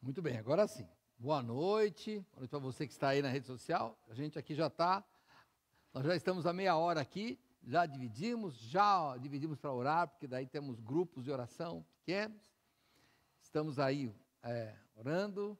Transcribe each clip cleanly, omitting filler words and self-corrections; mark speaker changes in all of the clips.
Speaker 1: Muito bem, agora sim. Boa noite para você que está aí na rede social. A gente aqui nós já estamos a meia hora aqui, já dividimos para orar, porque daí temos grupos de oração pequenos. Estamos aí orando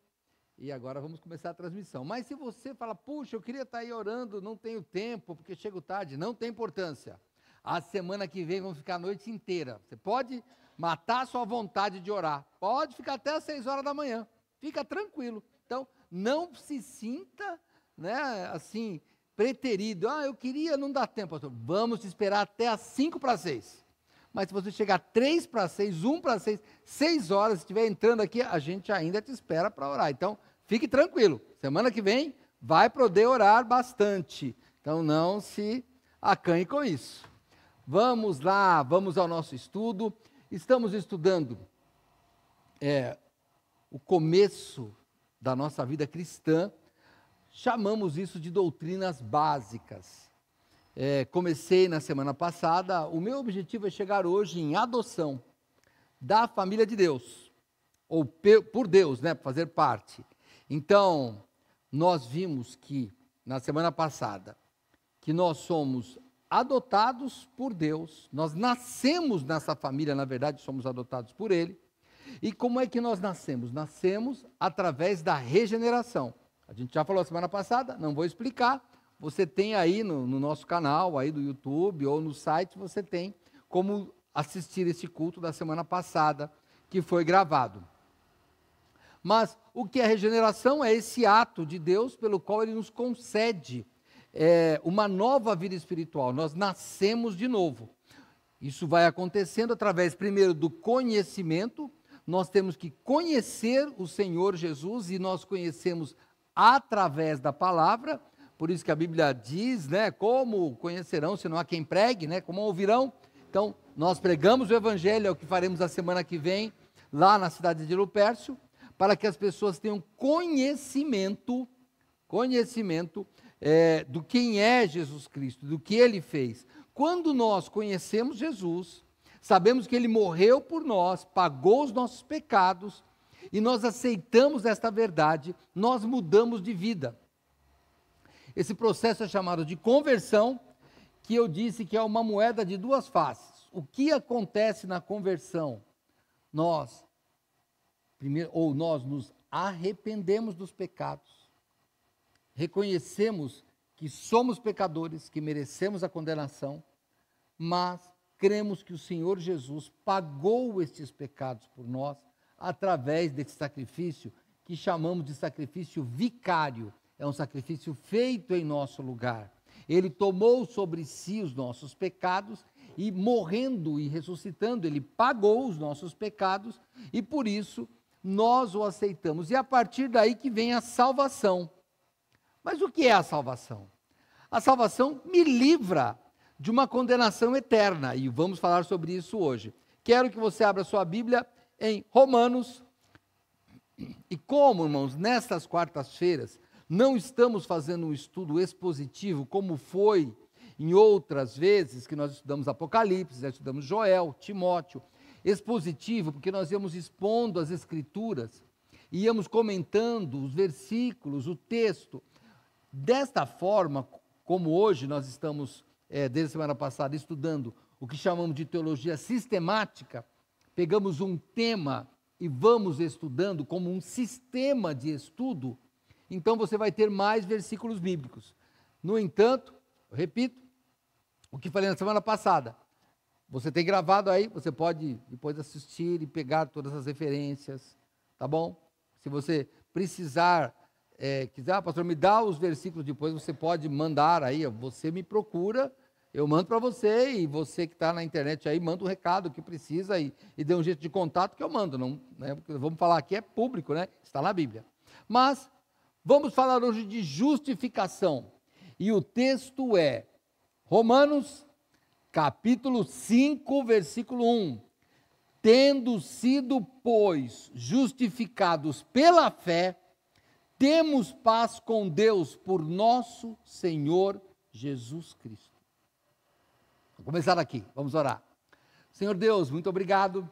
Speaker 1: e agora vamos começar a transmissão. Mas se você fala, puxa, eu queria estar aí orando, não tenho tempo, porque chego tarde, não tem importância. A semana que vem vamos ficar a noite inteira. Você pode matar a sua vontade de orar. Pode ficar até às 6 horas da manhã. Fica tranquilo. Então, não se sinta, assim, preterido. Eu queria, não dá tempo, pastor. Vamos esperar até às 5 para 6. Mas se você chegar 3 para 6, 1 para 6, 6 horas, se estiver entrando aqui, a gente ainda te espera para orar. Então, fique tranquilo. Semana que vem vai poder orar bastante. Então, não se acanhe com isso. Vamos lá, vamos ao nosso estudo. Estamos estudando o começo da nossa vida cristã. Chamamos isso de doutrinas básicas. Comecei na semana passada. O meu objetivo é chegar hoje em adoção da família de Deus, ou por Deus, fazer parte. Então, nós vimos que, na semana passada, que nós somos adotados por Deus, nós nascemos nessa família, na verdade, somos adotados por Ele. E como é que nós nascemos? Nascemos através da regeneração. A gente já falou semana passada, não vou explicar. Você tem aí no nosso canal, aí do YouTube ou no site, você tem como assistir esse culto da semana passada, que foi gravado. Mas o que é regeneração? É esse ato de Deus pelo qual Ele nos concede uma nova vida espiritual. Nós nascemos de novo. Isso vai acontecendo através, primeiro, do conhecimento. Nós temos que conhecer o Senhor Jesus e nós conhecemos através da palavra. Por isso que a Bíblia diz, como conhecerão se não há quem pregue, como ouvirão. Então, nós pregamos o Evangelho, é o que faremos a semana que vem, lá na cidade de Lupércio, para que as pessoas tenham conhecimento do quem é Jesus Cristo, do que Ele fez. Quando nós conhecemos Jesus, sabemos que Ele morreu por nós, pagou os nossos pecados, e nós aceitamos esta verdade, nós mudamos de vida. Esse processo é chamado de conversão, que eu disse que é uma moeda de duas faces. O que acontece na conversão? Nós nos arrependemos dos pecados, reconhecemos que somos pecadores, que merecemos a condenação, mas cremos que o Senhor Jesus pagou estes pecados por nós através desse sacrifício que chamamos de sacrifício vicário. É um sacrifício feito em nosso lugar. Ele tomou sobre si os nossos pecados e, morrendo e ressuscitando, Ele pagou os nossos pecados e por isso nós o aceitamos. E a partir daí que vem a salvação. Mas o que é a salvação? A salvação me livra de uma condenação eterna, e vamos falar sobre isso hoje. Quero que você abra sua Bíblia em Romanos, e como, irmãos, nestas quartas-feiras, não estamos fazendo um estudo expositivo, como foi em outras vezes, que nós estudamos Apocalipse, nós estudamos Joel, Timóteo, expositivo, porque nós íamos expondo as Escrituras, íamos comentando os versículos, o texto. Desta forma, como hoje nós estamos, desde a semana passada, estudando o que chamamos de teologia sistemática, pegamos um tema e vamos estudando como um sistema de estudo, então você vai ter mais versículos bíblicos. No entanto, eu repito, o que falei na semana passada, você tem gravado aí, você pode depois assistir e pegar todas as referências, tá bom? Se você precisar, quiser, pastor, me dá os versículos depois, você pode mandar aí, você me procura, eu mando para você, e você que está na internet aí, manda um recado que precisa e dê um jeito de contato que eu mando, não, porque vamos falar aqui, é público, está na Bíblia. Mas, vamos falar hoje de justificação, e o texto é Romanos, capítulo 5, versículo 1. Tendo sido, pois, justificados pela fé, temos paz com Deus por nosso Senhor Jesus Cristo. Vamos começar aqui, vamos orar. Senhor Deus, muito obrigado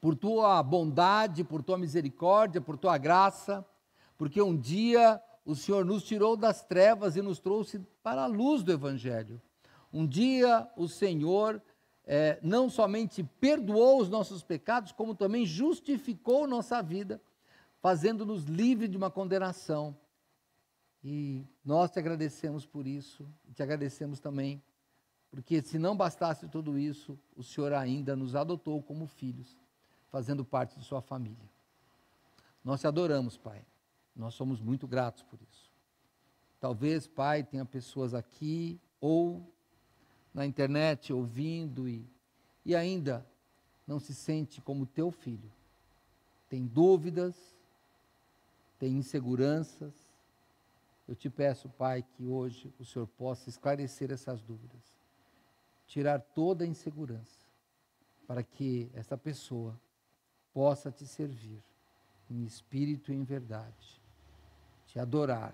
Speaker 1: por tua bondade, por tua misericórdia, por tua graça, porque um dia o Senhor nos tirou das trevas e nos trouxe para a luz do Evangelho. Um dia o Senhor não somente perdoou os nossos pecados, como também justificou nossa vida, fazendo-nos livres de uma condenação. E nós te agradecemos por isso, e te agradecemos também, porque se não bastasse tudo isso, o Senhor ainda nos adotou como filhos, fazendo parte de sua família. Nós te adoramos, Pai. Nós somos muito gratos por isso. Talvez, Pai, tenha pessoas aqui ou na internet ouvindo e ainda não se sente como teu filho. Tem dúvidas, tem inseguranças. Eu te peço, Pai, que hoje o Senhor possa esclarecer essas dúvidas, tirar toda a insegurança, para que essa pessoa possa te servir em espírito e em verdade, te adorar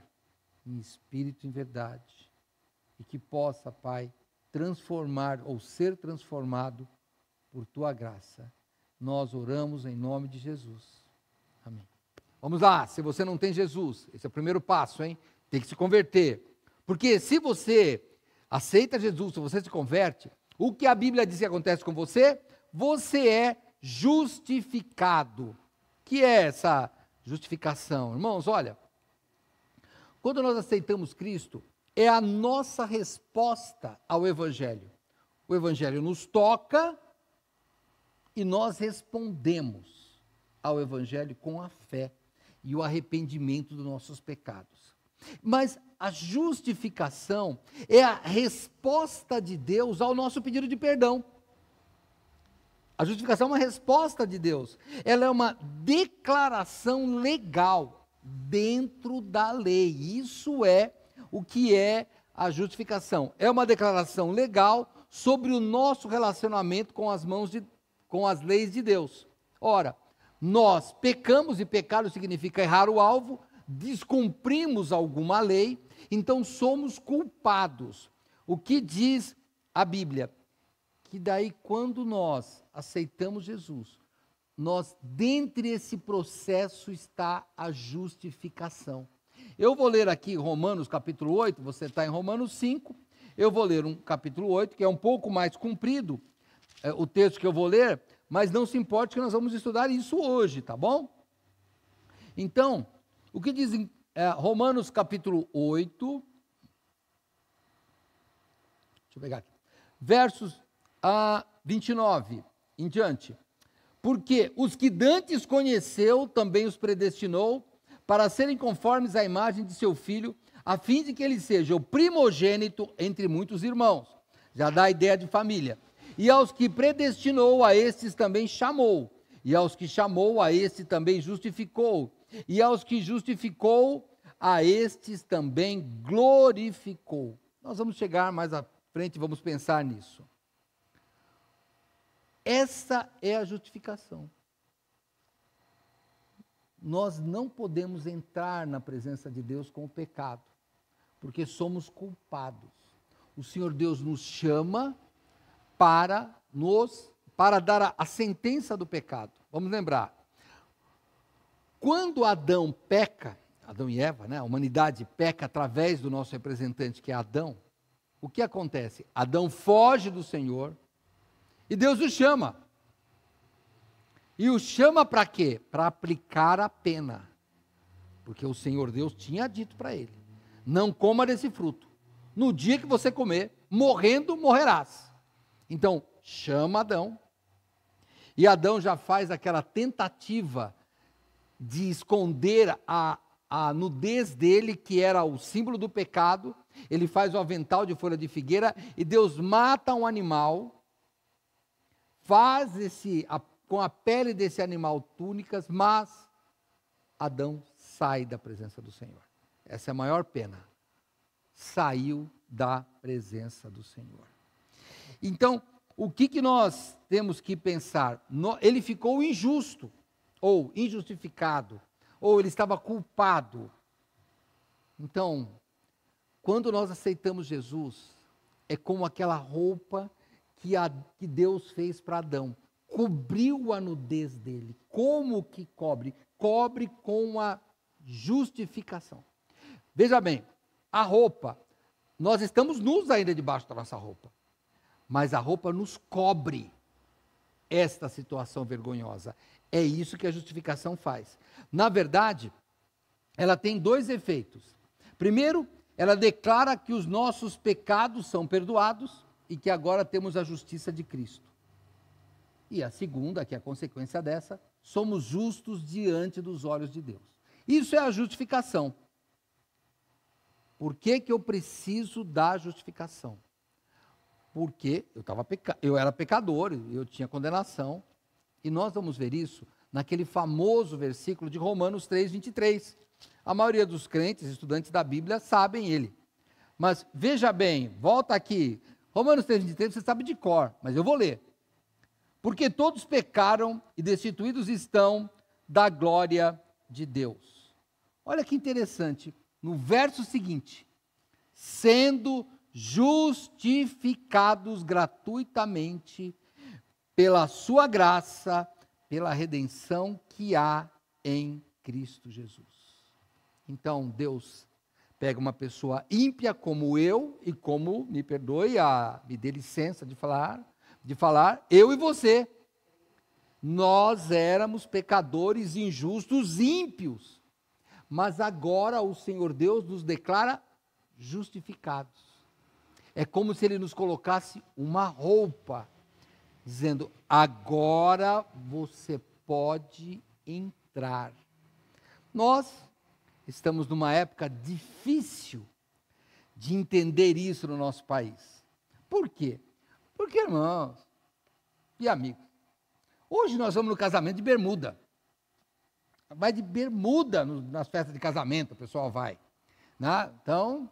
Speaker 1: em espírito e em verdade, e que possa, Pai, transformar ou ser transformado por tua graça. Nós oramos em nome de Jesus. Amém. Vamos lá, se você não tem Jesus, esse é o primeiro passo, hein? Tem que se converter. Porque se você aceita Jesus, se você se converte, o que a Bíblia diz que acontece com você? Você é justificado. O que é essa justificação? Irmãos, olha, quando nós aceitamos Cristo, é a nossa resposta ao Evangelho. O Evangelho nos toca e nós respondemos ao Evangelho com a fé e o arrependimento dos nossos pecados. Mas a justificação é a resposta de Deus ao nosso pedido de perdão. A justificação é uma resposta de Deus. Ela é uma declaração legal dentro da lei. Isso é o que é a justificação. É uma declaração legal sobre o nosso relacionamento com as leis de Deus. Ora, nós pecamos, e pecado significa errar o alvo, descumprimos alguma lei, então somos culpados. O que diz a Bíblia? Que daí, quando nós aceitamos Jesus, dentre esse processo está a justificação. Eu vou ler aqui Romanos capítulo 8, você está em Romanos 5, eu vou ler um capítulo 8, que é um pouco mais comprido, o texto que eu vou ler, mas não se importe que nós vamos estudar isso hoje, tá bom? Então, o que diz em Romanos capítulo 8, deixa eu pegar aqui, versos 29 em diante. Porque os que dantes conheceu, também os predestinou, para serem conformes à imagem de seu Filho, a fim de que ele seja o primogênito entre muitos irmãos. Já dá a ideia de família. E aos que predestinou, a estes também chamou. E aos que chamou, a estes também justificou. E aos que justificou, a estes também glorificou. Nós vamos chegar mais à frente e vamos pensar nisso. Essa é a justificação. Nós não podemos entrar na presença de Deus com o pecado, porque somos culpados. O Senhor Deus nos chama para dar a sentença do pecado. Vamos lembrar. Quando Adão peca, Adão e Eva, né, a humanidade peca através do nosso representante, que é Adão, o que acontece? Adão foge do Senhor e Deus o chama. E o chama para quê? Para aplicar a pena. Porque o Senhor Deus tinha dito para ele: não coma desse fruto. No dia que você comer, morrendo, morrerás. Então, chama Adão. E Adão já faz aquela tentativa de esconder a nudez dele, que era o símbolo do pecado. Ele faz o avental de folha de figueira e Deus mata um animal, faz com a pele desse animal túnicas, mas Adão sai da presença do Senhor. Essa é a maior pena. Saiu da presença do Senhor. Então, o que nós temos que pensar? Ele ficou injusto, ou injustificado, ou ele estava culpado. Então, quando nós aceitamos Jesus, é como aquela roupa que Deus fez para Adão. cobriu a nudez dele. Como que cobre? Cobre com a justificação. Veja bem, a roupa, nós estamos nus ainda debaixo da nossa roupa, mas a roupa nos cobre esta situação vergonhosa. É isso que a justificação faz. Na verdade, ela tem dois efeitos. Primeiro, ela declara que os nossos pecados são perdoados e que agora temos a justiça de Cristo. E a segunda, que é a consequência dessa, somos justos diante dos olhos de Deus. Isso é a justificação. Por que que eu preciso da justificação? Porque eu era pecador, eu tinha condenação. E nós vamos ver isso naquele famoso versículo de Romanos 3, 23. A maioria dos crentes, estudantes da Bíblia, sabem ele. Mas veja bem, volta aqui. Romanos 3, 23, você sabe de cor, mas eu vou ler. Porque todos pecaram e destituídos estão da glória de Deus. Olha que interessante, no verso seguinte, sendo justificados gratuitamente pela sua graça, pela redenção que há em Cristo Jesus. Então, Deus pega uma pessoa ímpia como eu, e como, me perdoe, me dê licença de falar, eu e você. Nós éramos pecadores injustos, ímpios, mas agora o Senhor Deus nos declara justificados. É como se Ele nos colocasse uma roupa, dizendo, agora você pode entrar. Nós estamos numa época difícil de entender isso no nosso país. Por quê? Porque, irmãos e amigos, hoje nós vamos no casamento de bermuda. Vai de bermuda nas festas de casamento, o pessoal vai. Né? Então,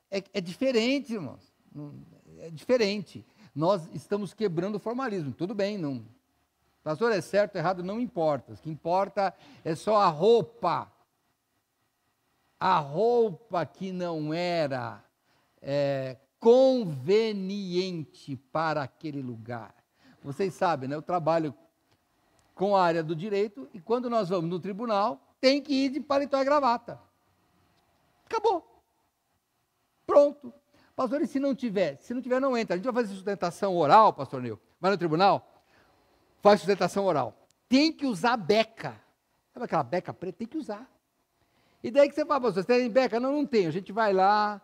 Speaker 1: é diferente, irmãos. É diferente. Nós estamos quebrando o formalismo. Tudo bem, não. Pastor, é certo ou errado, não importa. O que importa é só a roupa. A roupa que não era conveniente para aquele lugar. Vocês sabem, né? Eu trabalho com a área do direito e quando nós vamos no tribunal, tem que ir de paletó e gravata. Acabou. Pronto. Pastor, e se não tiver? Se não tiver, não entra. A gente vai fazer sustentação oral, pastor Neu. Vai no tribunal, faz sustentação oral. Tem que usar beca. Sabe aquela beca preta? Tem que usar. E daí que você fala, pastor, você tem beca? Não, não tem. A gente vai lá,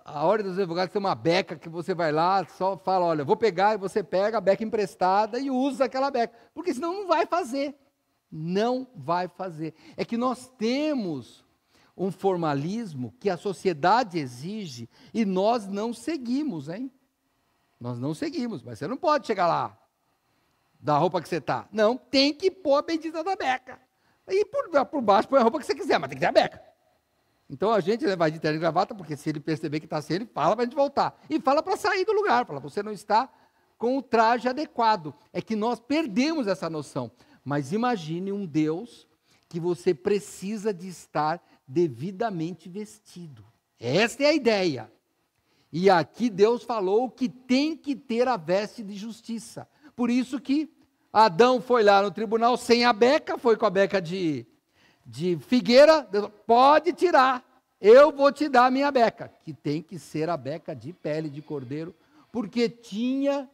Speaker 1: a ordem dos advogados tem uma beca que você vai lá, só fala, olha, vou pegar, e você pega a beca emprestada e usa aquela beca. Porque senão não vai fazer. Não vai fazer. É que nós temos um formalismo que a sociedade exige e nós não seguimos, hein? Nós não seguimos, mas você não pode chegar lá, da roupa que você está. Não, tem que pôr a bendita da beca. E por baixo põe a roupa que você quiser, mas tem que ter a beca. Então a gente vai de terno e gravata, porque se ele perceber que está sem, ele fala para a gente voltar. E fala para sair do lugar, fala, você não está com o traje adequado. É que nós perdemos essa noção. Mas imagine um Deus que você precisa de estar devidamente vestido. Esta é a ideia. E aqui Deus falou que tem que ter a veste de justiça. Por isso que Adão foi lá no tribunal sem a beca, foi com a beca de figueira, Deus, pode tirar, eu vou te dar a minha beca, que tem que ser a beca de pele de cordeiro, porque tinha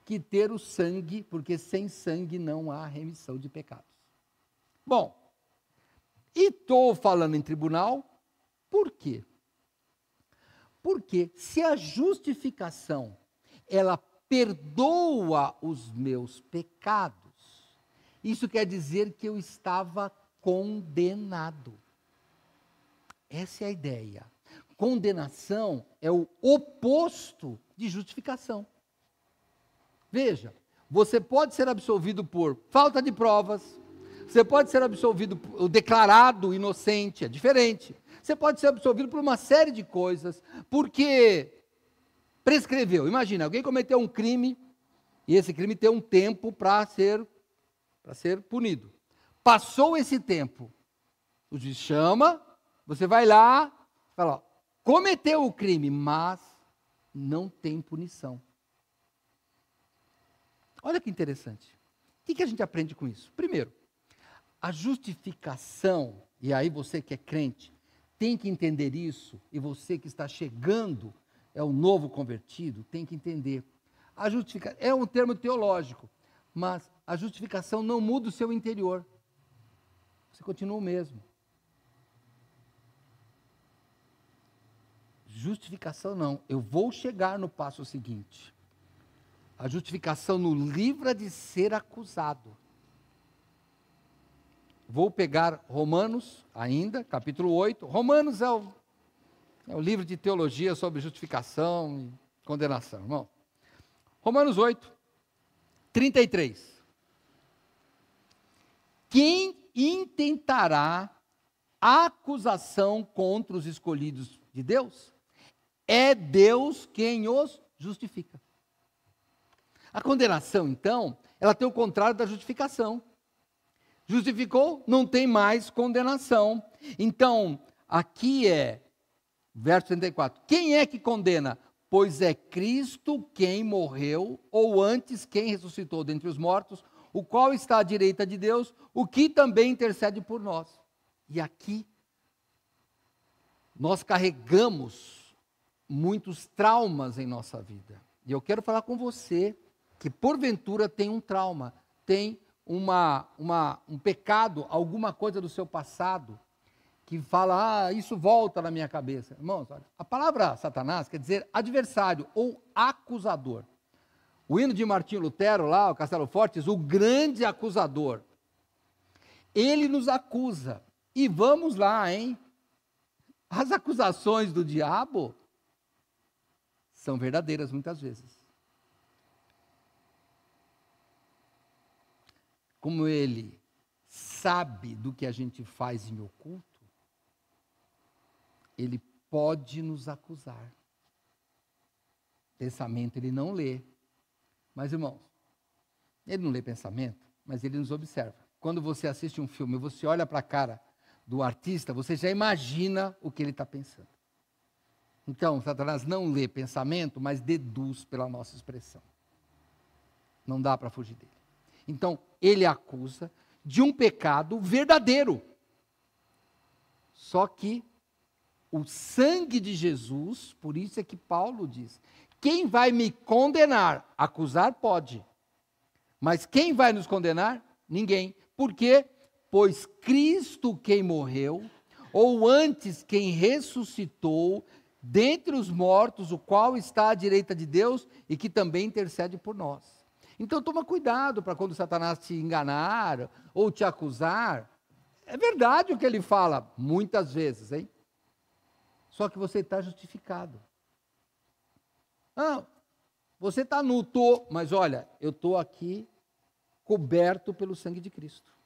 Speaker 1: que ter o sangue, porque sem sangue não há remissão de pecados. Bom, e estou falando em tribunal, por quê? Porque se a justificação, ela perdoa os meus pecados, isso quer dizer que eu estava condenado. Essa é a ideia. Condenação é o oposto de justificação. Veja, você pode ser absolvido por falta de provas, você pode ser absolvido, declarado inocente, é diferente. Você pode ser absolvido por uma série de coisas, porque prescreveu. Imagina, alguém cometeu um crime, e esse crime tem um tempo para ser punido. Passou esse tempo, o juiz chama, você vai lá, fala, ó, cometeu o crime, mas não tem punição. Olha que interessante. O que a gente aprende com isso? Primeiro, a justificação, e aí você que é crente, tem que entender isso, e você que está chegando, é o novo convertido, tem que entender. A justificação é um termo teológico, mas a justificação não muda o seu interior. Você continua o mesmo. Justificação não. Eu vou chegar no passo seguinte. A justificação nos livra de ser acusado. Vou pegar Romanos ainda, capítulo 8. Romanos é o livro de teologia sobre justificação e condenação, irmão. Romanos 8, 33. Quem intentará acusação contra os escolhidos de Deus? É Deus quem os justifica. A condenação, então, ela tem o contrário da justificação. Justificou, não tem mais condenação. Então, aqui é, verso 34, quem é que condena? Pois é Cristo quem morreu, ou antes quem ressuscitou dentre os mortos, o qual está à direita de Deus, o que também intercede por nós. E aqui, nós carregamos muitos traumas em nossa vida. E eu quero falar com você que porventura tem um trauma, tem um pecado, alguma coisa do seu passado, que fala, isso volta na minha cabeça. Irmãos, olha, a palavra Satanás quer dizer adversário ou acusador. O hino de Martinho Lutero, lá, o Castelo Fortes, o grande acusador. Ele nos acusa. E vamos lá, hein? As acusações do diabo são verdadeiras muitas vezes. Como ele sabe do que a gente faz em oculto, ele pode nos acusar. Pensamento ele não lê. Mas, irmãos, ele não lê pensamento, mas ele nos observa. Quando você assiste um filme, você olha para a cara do artista, você já imagina o que ele está pensando. Então, Satanás não lê pensamento, mas deduz pela nossa expressão. Não dá para fugir dele. Então, ele acusa de um pecado verdadeiro. Só que o sangue de Jesus, por isso é que Paulo diz, quem vai me condenar? Acusar pode. Mas quem vai nos condenar? Ninguém. Por quê? Pois Cristo quem morreu, ou antes quem ressuscitou, dentre os mortos, o qual está à direita de Deus e que também intercede por nós. Então toma cuidado para quando Satanás te enganar ou te acusar. É verdade o que ele fala, muitas vezes, hein? Só que você está justificado. Ah, você está nu, mas olha, eu estou aqui coberto pelo sangue de Cristo.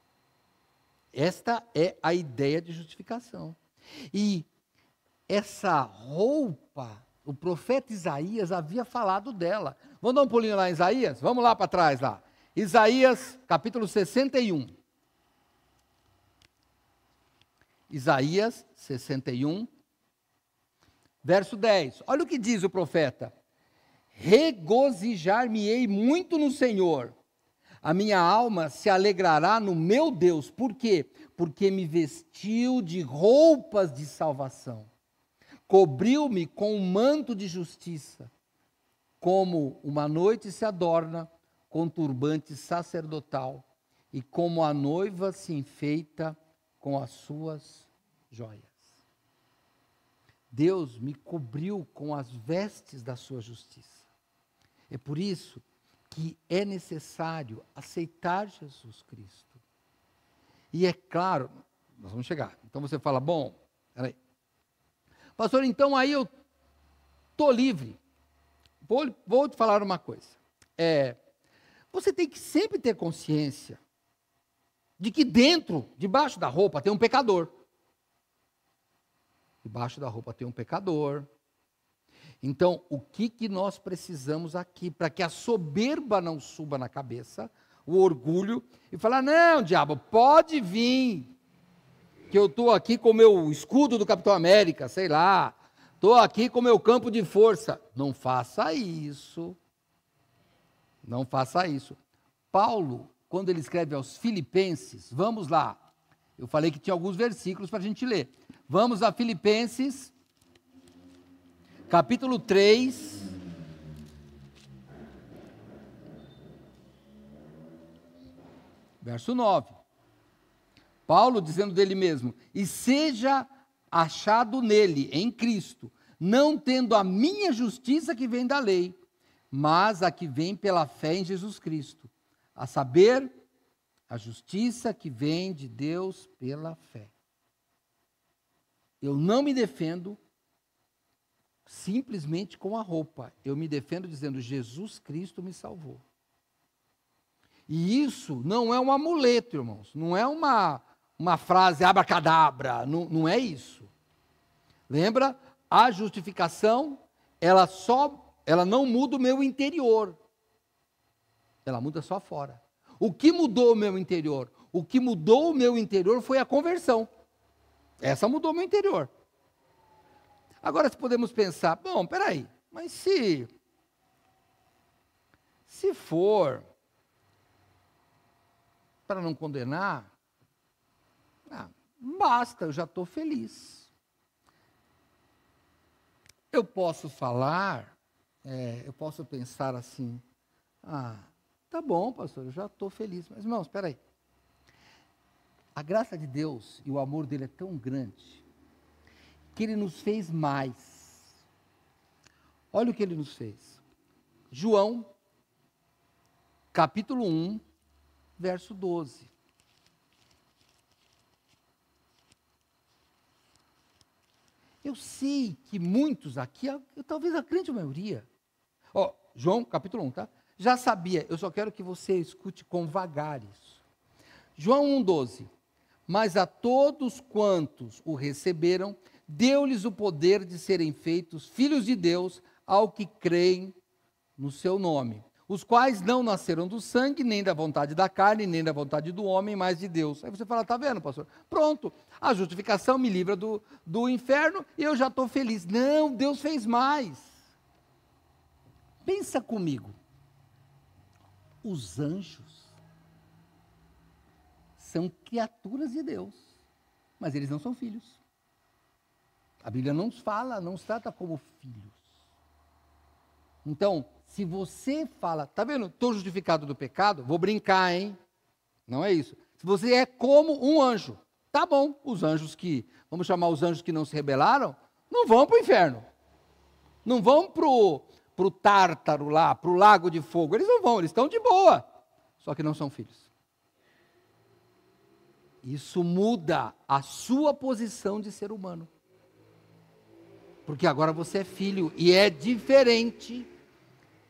Speaker 1: Esta é a ideia de justificação. E essa roupa, o profeta Isaías havia falado dela. Vamos dar um pulinho lá em Isaías? Vamos lá para trás, lá. Isaías, capítulo 61. Isaías 61, verso 10. Olha o que diz o profeta. Regozijar-me-ei muito no Senhor. A minha alma se alegrará no meu Deus. Por quê? Porque me vestiu de roupas de salvação. Cobriu-me com um manto de justiça. Como uma noite se adorna com turbante sacerdotal. E como a noiva se enfeita com as suas joias. Deus me cobriu com as vestes da sua justiça. É por isso que é necessário aceitar Jesus Cristo. E é claro, nós vamos chegar. Então você fala, bom, peraí. Pastor, então aí eu estou livre. Vou te falar uma coisa. Você tem que sempre ter consciência de que debaixo da roupa tem um pecador. Debaixo da roupa tem um pecador. Então, o que nós precisamos aqui para que a soberba não suba na cabeça, o orgulho, e falar, não, diabo, pode vir, que eu estou aqui com o meu escudo do Capitão América, sei lá, estou aqui com o meu campo de força. Não faça isso. Não faça isso. Paulo, quando ele escreve aos Filipenses, vamos lá. Eu falei que tinha alguns versículos para a gente ler. Vamos a Filipenses, capítulo 3, verso 9. Paulo dizendo dele mesmo: e seja achado nele, em Cristo, não tendo a minha justiça que vem da lei, mas a que vem pela fé em Jesus Cristo, a saber, a justiça que vem de Deus pela fé. Eu não me defendo simplesmente com a roupa, eu me defendo dizendo: Jesus Cristo me salvou. E isso não é um amuleto, irmãos, não é uma frase abracadabra, não é isso. Lembra? A justificação, ela não muda o meu interior, ela muda só fora. O que mudou o meu interior? O que mudou o meu interior foi a conversão. Essa mudou o meu interior. Agora, se podemos pensar, bom, peraí, mas se for para não condenar, basta, eu já estou feliz. Eu posso falar, eu posso pensar assim, tá bom, pastor, eu já estou feliz. Mas, irmãos, espera aí. A graça de Deus e o amor dele é tão grande que ele nos fez mais. Olha o que ele nos fez. João, capítulo 1, verso 12. Eu sei que muitos aqui, talvez a grande maioria, João, capítulo 1, tá? Já sabia, eu só quero que você escute com vagar isso. João 1,12. Mas a todos quantos o receberam, deu-lhes o poder de serem feitos filhos de Deus, ao que creem no seu nome, os quais não nasceram do sangue, nem da vontade da carne, nem da vontade do homem, mas de Deus. Aí você fala, tá vendo, pastor? Pronto, a justificação me livra do inferno e eu já estou feliz. Não, Deus fez mais. Pensa comigo. Os anjos são criaturas de Deus, mas eles não são filhos. A Bíblia não nos fala, não os trata como filhos. Então, se você fala, tá vendo, estou justificado do pecado, vou brincar, hein? Não é isso. Se você é como um anjo, tá bom, os anjos vamos chamar os anjos que não se rebelaram, não vão para o inferno. Não vão para o Tártaro lá, para o lago de fogo. Eles não vão, eles estão de boa. Só que não são filhos. Isso muda a sua posição de ser humano. Porque agora você é filho e é diferente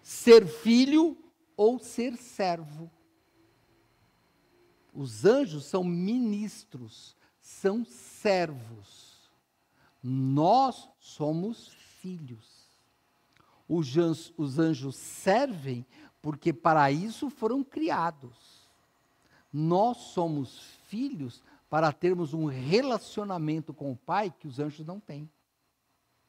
Speaker 1: ser filho ou ser servo. Os anjos são ministros, são servos. Nós somos filhos. Os anjos servem porque para isso foram criados. Nós somos filhos para termos um relacionamento com o Pai que os anjos não têm.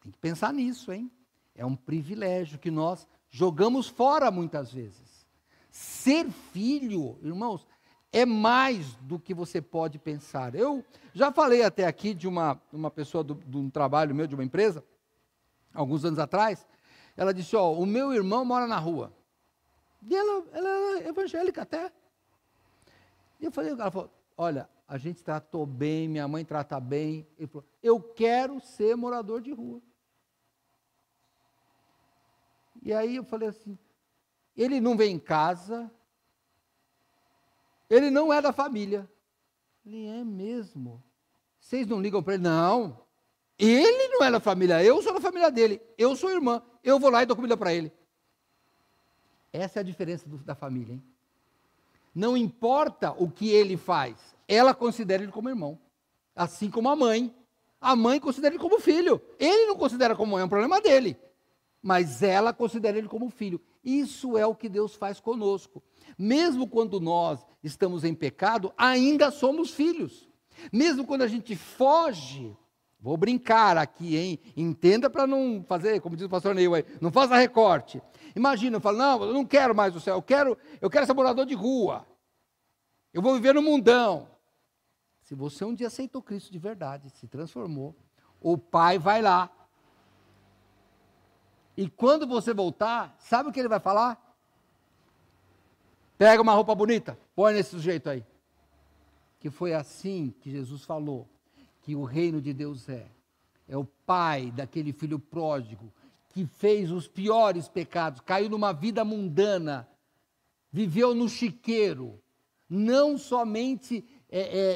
Speaker 1: Tem que pensar nisso, hein? É um privilégio que nós jogamos fora muitas vezes. Ser filho, irmãos, é mais do que você pode pensar. Eu já falei até aqui de uma pessoa de um trabalho meu, de uma empresa, alguns anos atrás. Ela disse, o meu irmão mora na rua. E ela é evangélica até. E ela falou, olha, a gente tratou bem, minha mãe trata bem. Ele falou, eu quero ser morador de rua. E aí eu falei assim, ele não vem em casa, ele não é da família. Ele é mesmo. Vocês não ligam para ele? Não. Ele não é da família, eu sou da família dele, eu sou irmã, eu vou lá e dou comida para ele. Essa é a diferença da família, hein? Não importa o que ele faz, ela considera ele como irmão. Assim como a mãe considera ele como filho. Ele não considera como mãe, é um problema dele. Mas ela considera ele como filho. Isso é o que Deus faz conosco. Mesmo quando nós estamos em pecado, ainda somos filhos. Mesmo quando a gente foge, vou brincar aqui, hein? Entenda para não fazer, como diz o pastor Neil aí, não faça recorte. Imagina, eu falo, não, eu não quero mais o céu, eu quero ser morador de rua. eu vou viver no mundão. Se você um dia aceitou Cristo de verdade, se transformou, o Pai vai lá. E quando você voltar, sabe o que ele vai falar? Pega uma roupa bonita, põe nesse sujeito aí. Que foi assim que Jesus falou, que o reino de Deus é o pai daquele filho pródigo, que fez os piores pecados, caiu numa vida mundana, viveu no chiqueiro, não somente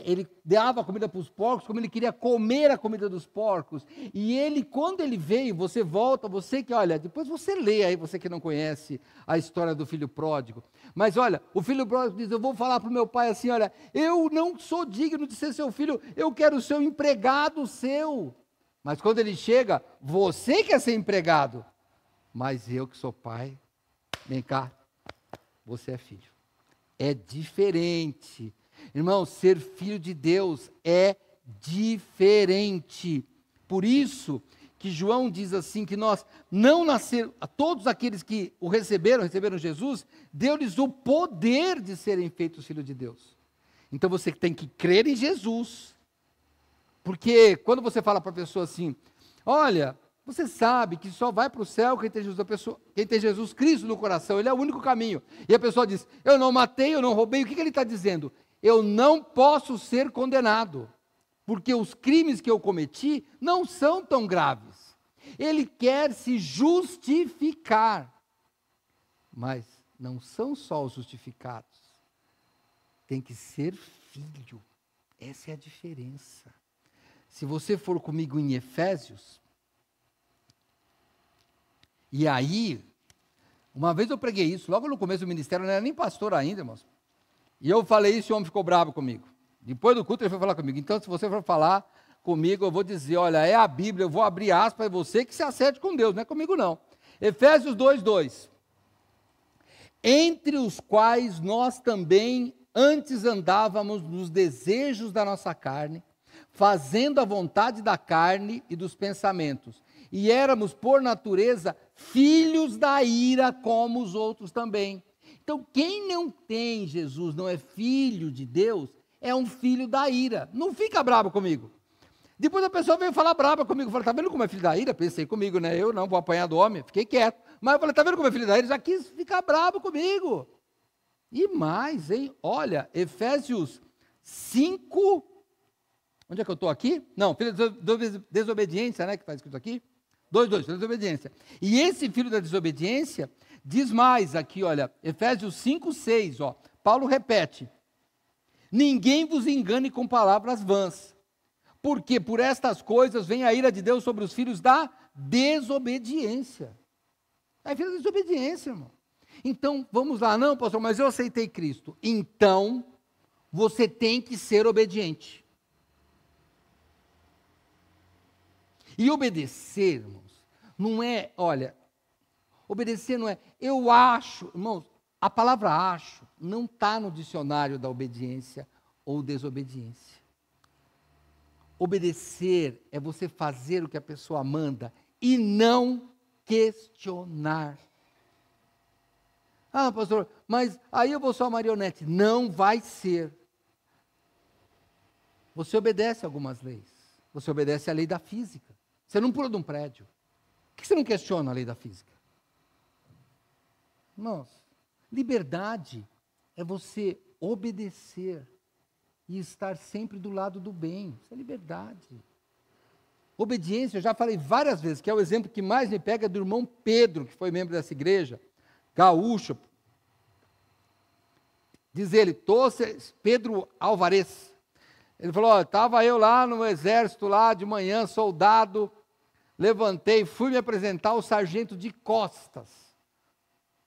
Speaker 1: ele dava comida para os porcos, como ele queria comer a comida dos porcos. E ele, quando ele veio, você volta, você que, olha, depois você lê aí, você que não conhece a história do filho pródigo. Mas olha, o filho pródigo diz, eu vou falar para o meu pai assim, olha, eu não sou digno de ser seu filho, eu quero ser um empregado seu. Mas quando ele chega, você quer ser empregado, mas eu que sou pai, vem cá, você é filho. É diferente. Irmão, ser filho de Deus é diferente. Por isso que João diz assim, que nós não nasceram, a todos aqueles que o receberam Jesus, deu-lhes o poder de serem feitos filhos de Deus. Então você tem que crer em Jesus. Porque quando você fala para a pessoa assim, olha, você sabe que só vai para o céu quem tem Jesus Cristo no coração, ele é o único caminho. E a pessoa diz, eu não matei, eu não roubei, o que ele está dizendo? Eu não posso ser condenado, porque os crimes que eu cometi não são tão graves. Ele quer se justificar, mas não são só os justificados, tem que ser filho, essa é a diferença. Se você for comigo em Efésios, e aí, uma vez eu preguei isso, logo no começo do ministério, eu não era nem pastor ainda, irmãos. E eu falei isso e o homem ficou bravo comigo. Depois do culto ele foi falar comigo. Então, se você for falar comigo, eu vou dizer, olha, é a Bíblia, eu vou abrir aspas, é você que se acerte com Deus, não é comigo não. Efésios 2:2. Entre os quais nós também antes andávamos nos desejos da nossa carne, fazendo a vontade da carne e dos pensamentos. E éramos, por natureza, filhos da ira, como os outros também. Então, quem não tem Jesus, não é filho de Deus, é um filho da ira. Não fica bravo comigo. Depois a pessoa veio falar brava comigo. Falei, está vendo como é filho da ira? Pensei comigo, né? Eu não vou apanhar do homem. Fiquei quieto. Mas eu falei, está vendo como é filho da ira? Já quis ficar bravo comigo. E mais, hein? Olha, Efésios 5. Onde é que eu estou aqui? Não, filho da desobediência, né? Que está escrito aqui. 2:2, filho da desobediência. E esse filho da desobediência diz mais aqui, olha, Efésios 5:6, ó. Paulo repete: ninguém vos engane com palavras vãs, porque por estas coisas vem a ira de Deus sobre os filhos da desobediência. É filho da desobediência, irmão. Então, vamos lá, não, pastor, mas eu aceitei Cristo. Então, você tem que ser obediente. E obedecer, irmãos, não é, olha, obedecer não é, eu acho, irmãos, a palavra acho não está no dicionário da obediência ou desobediência. Obedecer é você fazer o que a pessoa manda e não questionar. Ah, pastor, mas aí eu vou ser uma marionete. Não vai ser. Você obedece algumas leis. Você obedece à lei da física. Você não pula de um prédio. Por que você não questiona a lei da física? Irmãos, liberdade é você obedecer e estar sempre do lado do bem. Isso é liberdade. Obediência, eu já falei várias vezes, que é o exemplo que mais me pega do irmão Pedro, que foi membro dessa igreja, gaúcho. Diz ele, Pedro Alvarez. Ele falou, estava eu lá no exército, lá de manhã, soldado, levantei, fui me apresentar ao sargento de costas.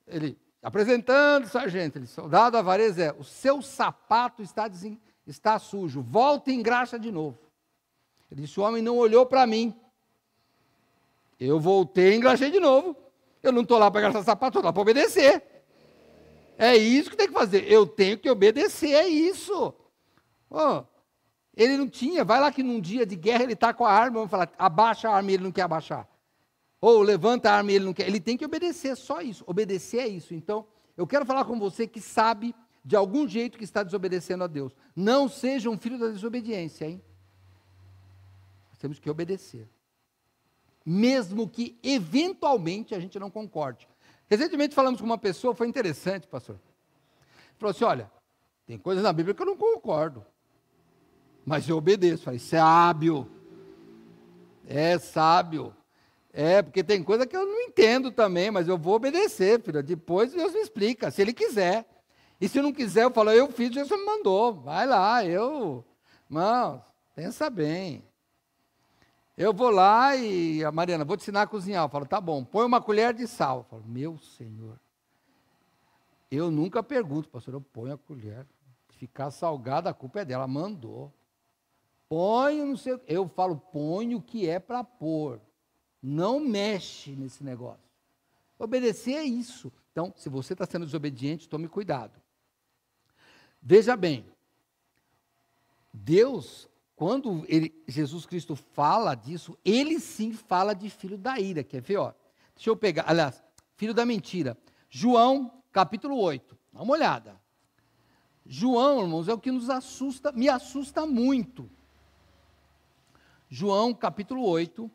Speaker 1: Ele, apresentando o sargento, ele, soldado Alvarez, o seu sapato está sujo, volta e engraxa de novo. Ele disse, o homem não olhou para mim. Eu voltei e engraxei de novo. Eu não estou lá para engraxar sapato, estou lá para obedecer. É isso que tem que fazer. Eu tenho que obedecer, é isso. Oh, ele não tinha, vai lá que num dia de guerra ele está com a arma, vamos falar, abaixa a arma e ele não quer abaixar. Ou levanta a arma e ele não quer. Ele tem que obedecer, só isso. Obedecer é isso. Então, eu quero falar com você que sabe de algum jeito que está desobedecendo a Deus. Não seja um filho da desobediência, hein? Nós temos que obedecer. Mesmo que, eventualmente, a gente não concorde. Recentemente falamos com uma pessoa, foi interessante, pastor. Ele falou assim, olha, tem coisas na Bíblia que eu não concordo, mas eu obedeço. Falei, sábio. É sábio. Porque tem coisa que eu não entendo também, mas eu vou obedecer, filho. Depois Deus me explica, se Ele quiser. E se não quiser, eu falo, eu fiz, Deus me mandou. Vai lá, irmãos, pensa bem. Eu vou lá e a Mariana, vou te ensinar a cozinhar. Eu falo, tá bom, põe uma colher de sal. Eu falo, meu Senhor. Eu nunca pergunto, pastor, eu ponho a colher. Se ficar salgada, a culpa é dela, mandou. Põe, não sei, eu falo, põe o que é para pôr. Não mexe nesse negócio. Obedecer é isso. Então, se você está sendo desobediente, tome cuidado. Veja bem, Deus, quando Jesus Cristo fala disso, ele sim fala de filho da ira. Quer ver? Ó? Deixa eu pegar, aliás, filho da mentira. João, capítulo 8. Dá uma olhada. João, irmãos, é o que nos assusta, me assusta muito. João, capítulo 8.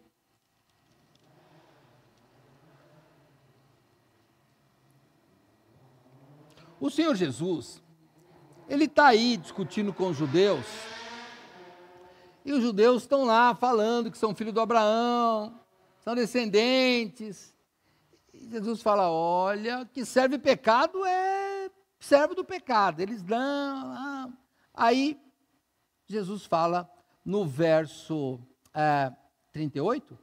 Speaker 1: O Senhor Jesus, ele está aí discutindo com os judeus, e os judeus estão lá falando que são filhos do Abraão, são descendentes. E Jesus fala, olha, que serve pecado é servo do pecado. Eles dão. Aí, Jesus fala no verso 38,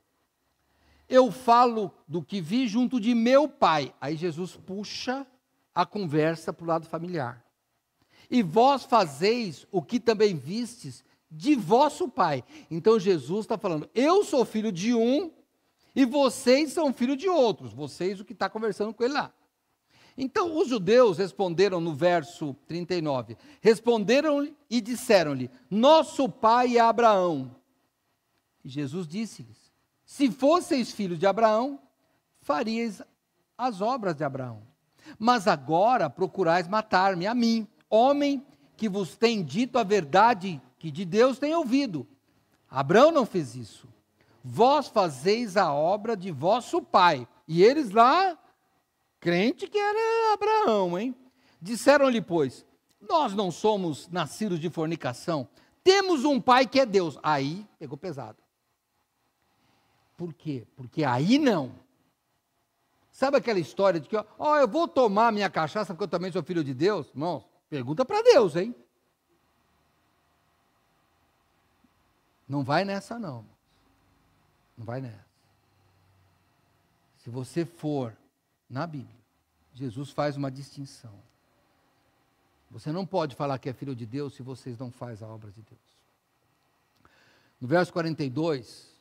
Speaker 1: eu falo do que vi junto de meu Pai. Aí Jesus puxa a conversa para o lado familiar. E vós fazeis o que também vistes de vosso pai. Então Jesus está falando, eu sou filho de um e vocês são filho de outros. Vocês, o que está conversando com ele lá. Então os judeus responderam no verso 39, responderam e disseram-lhe, nosso pai é Abraão. E Jesus disse-lhes, se fosseis filhos de Abraão, faríeis as obras de Abraão. Mas agora procurais matar-me a mim, homem que vos tem dito a verdade que de Deus tem ouvido. Abraão não fez isso. Vós fazeis a obra de vosso pai. E eles lá, crente que era Abraão, hein? Disseram-lhe, pois, nós não somos nascidos de fornicação, temos um pai que é Deus. Aí, pegou pesado. Por quê? Porque aí não. Sabe aquela história de que, eu vou tomar minha cachaça porque eu também sou filho de Deus? Irmãos, pergunta para Deus, hein? Não vai nessa, não. Não vai nessa. Se você for na Bíblia, Jesus faz uma distinção. Você não pode falar que é filho de Deus se vocês não fazem a obra de Deus. No verso 42,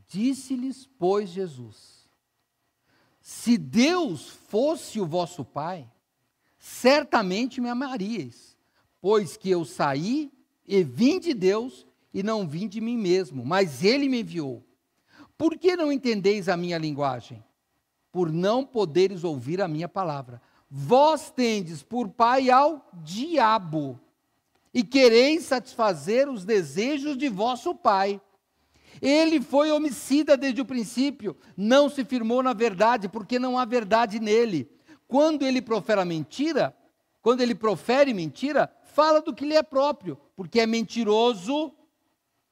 Speaker 1: disse-lhes, pois, Jesus, se Deus fosse o vosso Pai, certamente me amaríeis, pois que eu saí e vim de Deus e não vim de mim mesmo, mas Ele me enviou. Por que não entendeis a minha linguagem? Por não poderes ouvir a minha palavra. Vós tendes por pai ao diabo, e quereis satisfazer os desejos de vosso pai. Ele foi homicida desde o princípio, não se firmou na verdade, porque não há verdade nele. Quando ele profere mentira, fala do que lhe é próprio, porque é mentiroso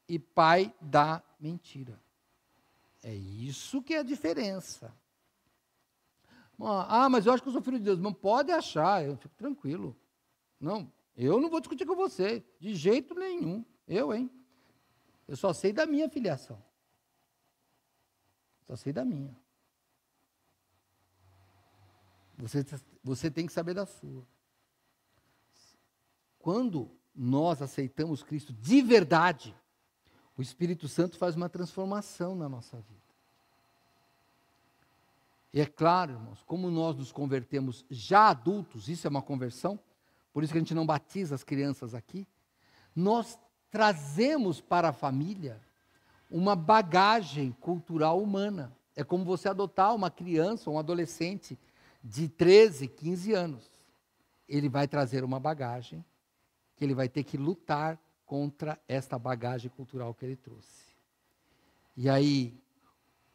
Speaker 1: e pai da mentira. É isso que é a diferença. Mas eu acho que eu sou filho de Deus. Não pode achar, eu fico tranquilo. Não, eu não vou discutir com você, de jeito nenhum. Eu só sei da minha filiação. Só sei da minha. Você tem que saber da sua. Quando nós aceitamos Cristo de verdade, o Espírito Santo faz uma transformação na nossa vida. E é claro, irmãos, como nós nos convertemos já adultos, isso é uma conversão, por isso que a gente não batiza as crianças aqui, nós trazemos para a família uma bagagem cultural humana. É como você adotar uma criança, um adolescente de 13, 15 anos. ele vai trazer uma bagagem, que ele vai ter que lutar contra esta bagagem cultural que ele trouxe. E aí,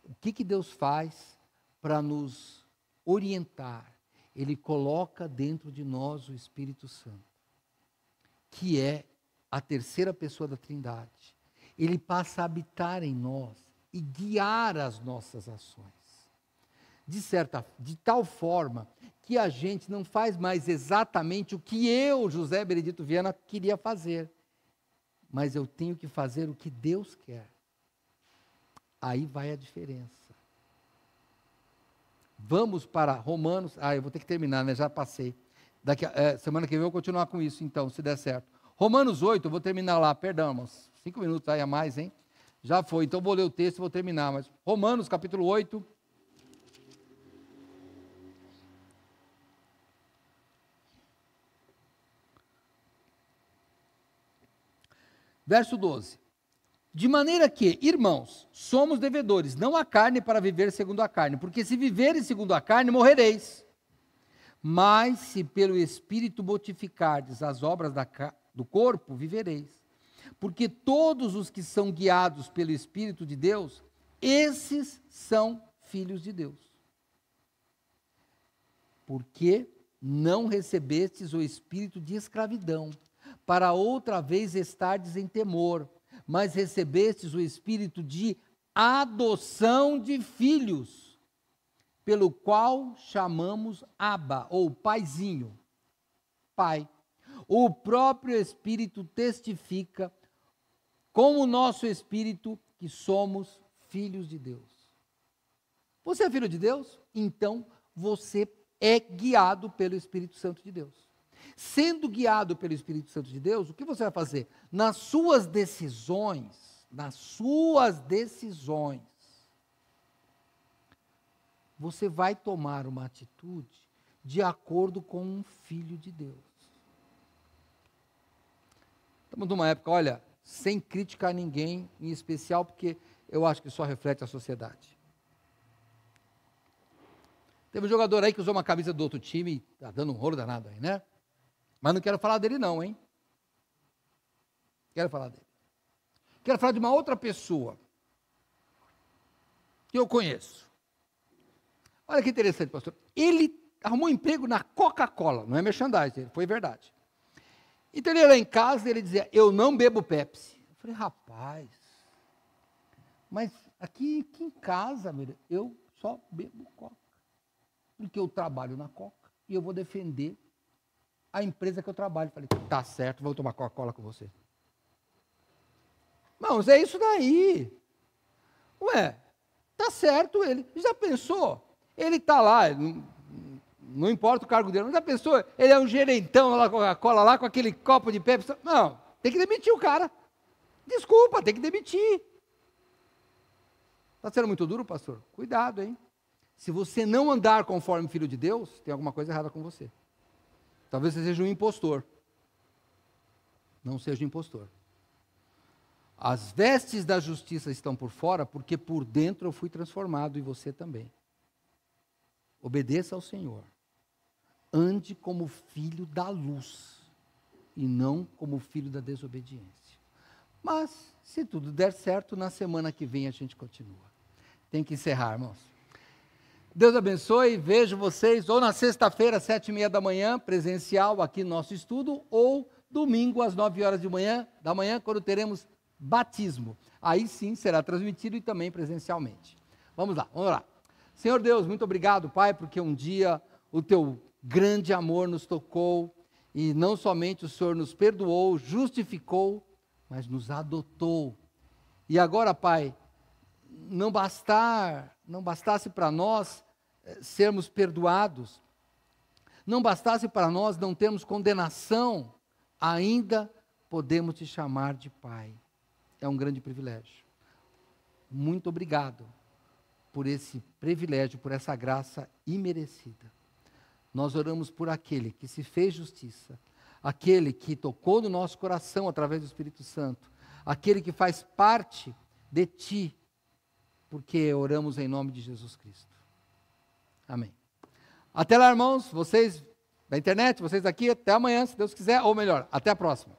Speaker 1: o que Deus faz para nos orientar? Ele coloca dentro de nós o Espírito Santo, que é a terceira pessoa da Trindade. Ele passa a habitar em nós e guiar as nossas ações. De tal forma que a gente não faz mais exatamente o que eu, José Benedito Viana, queria fazer. Mas eu tenho que fazer o que Deus quer. Aí vai a diferença. Vamos para Romanos. Eu vou ter que terminar, né? Já passei. Semana que vem eu vou continuar com isso, então, se der certo. Romanos 8, eu vou terminar lá. Perdão, irmãos. 5 minutos aí a mais, hein? Já foi. Então, vou ler o texto e vou terminar. Mas Romanos, capítulo 8. Verso 12. De maneira que, irmãos, somos devedores, não à carne para viver segundo a carne, porque se viveres segundo a carne, morrereis. Mas se pelo Espírito mortificardes as obras do corpo, vivereis. Porque todos os que são guiados pelo Espírito de Deus, esses são filhos de Deus. Porque não recebestes o espírito de escravidão, para outra vez estardes em temor, mas recebestes o espírito de adoção de filhos, pelo qual chamamos Abba, ou paizinho, pai. O próprio Espírito testifica com o nosso espírito que somos filhos de Deus. Você é filho de Deus? Então você é guiado pelo Espírito Santo de Deus. Sendo guiado pelo Espírito Santo de Deus, o que você vai fazer? Nas suas decisões, você vai tomar uma atitude de acordo com um filho de Deus. Estamos numa época, olha, sem criticar ninguém em especial, porque eu acho que só reflete a sociedade. Teve um jogador aí que usou uma camisa do outro time, e está dando um rolo danado aí, né? Mas não quero falar dele não, hein? Quero falar dele. Quero falar de uma outra pessoa que eu conheço. Olha que interessante, pastor. Ele arrumou um emprego na Coca-Cola, não é merchandising, foi verdade. Então ele ia lá em casa e ele dizia, eu não bebo Pepsi. Eu falei, rapaz, mas aqui em casa, eu só bebo Coca. Porque eu trabalho na Coca e eu vou defender a empresa que eu trabalho. Falei, tá certo, vou tomar Coca-Cola com você. Irmãos, é isso daí. Ué, tá certo ele. Já pensou? Ele está lá, não importa o cargo dele, mas já pensou? Ele é um gerentão lá, Coca-Cola, lá com aquele copo de Pepsi. Não, tem que demitir o cara. Desculpa, tem que demitir. Está sendo muito duro, pastor? Cuidado, hein? Se você não andar conforme filho de Deus, tem alguma coisa errada com você. Talvez você seja um impostor. Não seja um impostor. As vestes da justiça estão por fora, porque por dentro eu fui transformado e você também. Obedeça ao Senhor. Ande como filho da luz e não como filho da desobediência. Mas, se tudo der certo, na semana que vem a gente continua. Tem que encerrar, irmãos. Deus abençoe, vejo vocês ou na sexta-feira, 7h30 da manhã, presencial aqui no nosso estudo, ou domingo às 9h da manhã, quando teremos batismo. Aí sim será transmitido e também presencialmente. Vamos lá. Senhor Deus, muito obrigado, Pai, porque um dia o teu grande amor nos tocou e não somente o Senhor nos perdoou, justificou, mas nos adotou. E agora, Pai, não bastasse para nós sermos perdoados, não bastasse para nós não termos condenação, ainda podemos te chamar de Pai. É um grande privilégio. Muito obrigado por esse privilégio, por essa graça imerecida. Nós oramos por aquele que se fez justiça, aquele que tocou no nosso coração através do Espírito Santo, aquele que faz parte de ti, porque oramos em nome de Jesus Cristo. Amém. Até lá, irmãos, vocês da internet, vocês aqui, até amanhã, se Deus quiser, ou melhor, até a próxima.